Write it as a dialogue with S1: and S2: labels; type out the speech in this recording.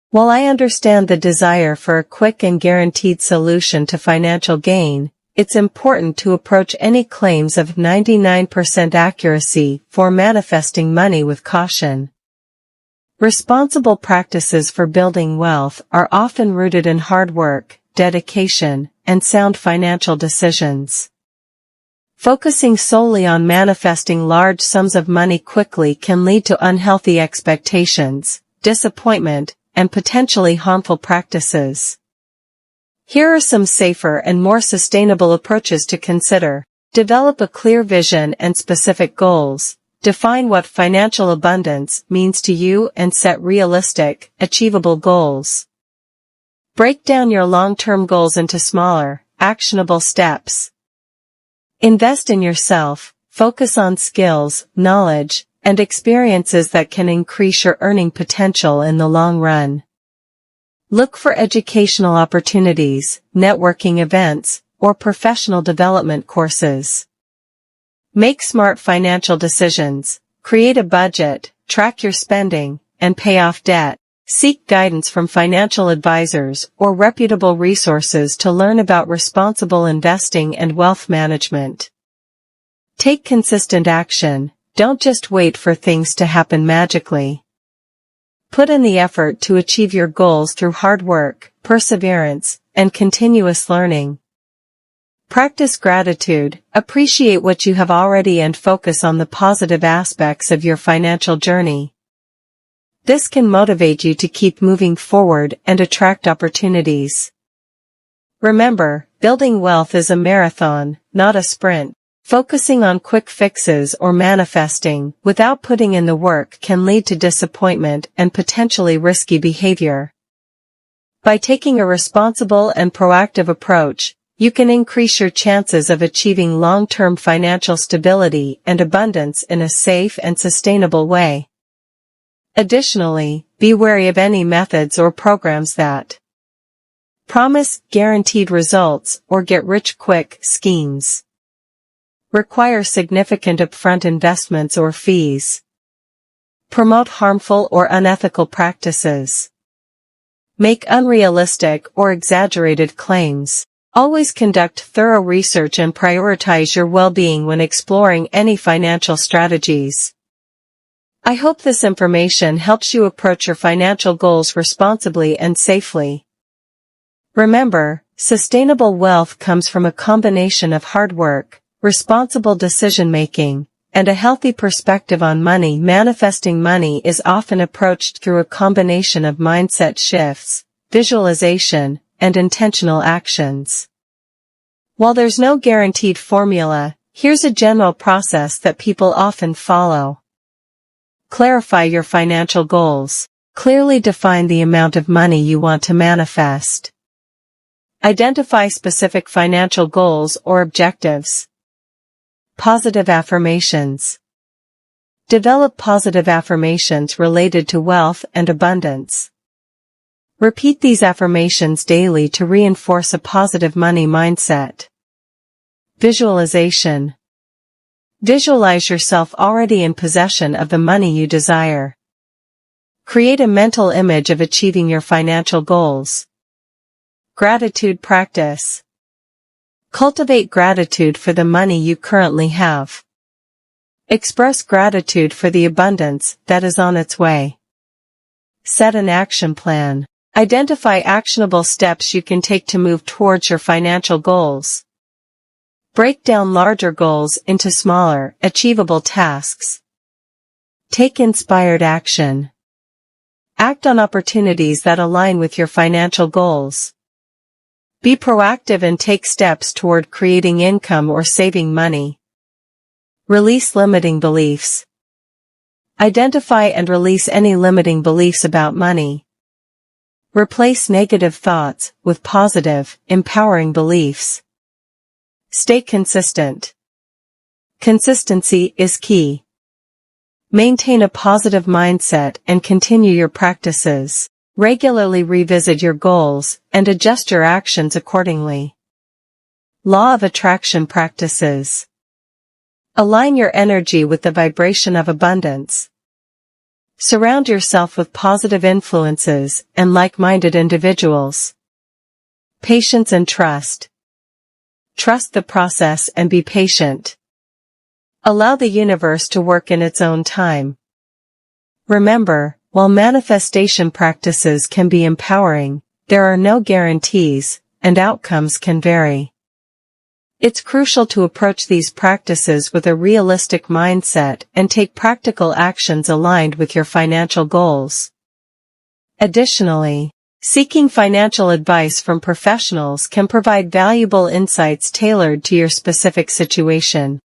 S1: While I understand the desire for a quick and guaranteed solution to financial gain, it's important to approach any claims of 99% accuracy for manifesting money with caution. Responsible practices for building wealth are often rooted in hard work, dedication, and sound financial decisions. Focusing solely on manifesting large sums of money quickly can lead to unhealthy expectations, disappointment, and potentially harmful practices. Here are some safer and more sustainable approaches to consider. Develop a clear vision and specific goals. Define what financial abundance means to you and set realistic, achievable goals. Break down your long-term goals into smaller, actionable steps. Invest in yourself, focus on skills, knowledge, and experiences that can increase your earning potential in the long run. Look for educational opportunities, networking events, or professional development courses. Make smart financial decisions, create a budget, track your spending, and pay off debt. Seek guidance from financial advisors or reputable resources to learn about responsible investing and wealth management. Take consistent action. Don't just wait for things to happen magically. Put in the effort to achieve your goals through hard work, perseverance, and continuous learning. Practice gratitude, appreciate what you have already and focus on the positive aspects of your financial journey. This can motivate you to keep moving forward and attract opportunities. Remember, building wealth is a marathon, not a sprint. Focusing on quick fixes or manifesting without putting in the work can lead to disappointment and potentially risky behavior. By taking a responsible and proactive approach, you can increase your chances of achieving long-term financial stability and abundance in a safe and sustainable way. Additionally, be wary of any methods or programs that promise guaranteed results or get-rich-quick schemes. Require significant upfront investments or fees. Promote harmful or unethical practices. Make unrealistic or exaggerated claims. Always conduct thorough research and prioritize your well-being when exploring any financial strategies. I hope this information helps you approach your financial goals responsibly and safely. Remember, sustainable wealth comes from a combination of hard work, responsible decision-making, and a healthy perspective on money. Manifesting money is often approached through a combination of mindset shifts, visualization, and intentional actions. While there's no guaranteed formula, here's a general process that people often follow. Clarify your financial goals. Clearly define the amount of money you want to manifest. Identify specific financial goals or objectives. Positive affirmations. Develop positive affirmations related to wealth and abundance. Repeat these affirmations daily to reinforce a positive money mindset. Visualization. Visualize yourself already in possession of the money you desire. Create a mental image of achieving your financial goals. Gratitude practice. Cultivate gratitude for the money you currently have. Express gratitude for the abundance that is on its way. Set an action plan. Identify actionable steps you can take to move towards your financial goals. Break down larger goals into smaller, achievable tasks. Take inspired action. Act on opportunities that align with your financial goals. Be proactive and take steps toward creating income or saving money. Release limiting beliefs. Identify and release any limiting beliefs about money. Replace negative thoughts with positive, empowering beliefs. Stay consistent. Consistency is key. Maintain a positive mindset and continue your practices. Regularly revisit your goals and adjust your actions accordingly. Law of attraction practices. Align your energy with the vibration of abundance. Surround yourself with positive influences and like-minded individuals. Patience and trust. Trust the process and be patient. Allow the universe to work in its own time. Remember, while manifestation practices can be empowering, there are no guarantees, and outcomes can vary. It's crucial to approach these practices with a realistic mindset and take practical actions aligned with your financial goals. Additionally, seeking financial advice from professionals can provide valuable insights tailored to your specific situation.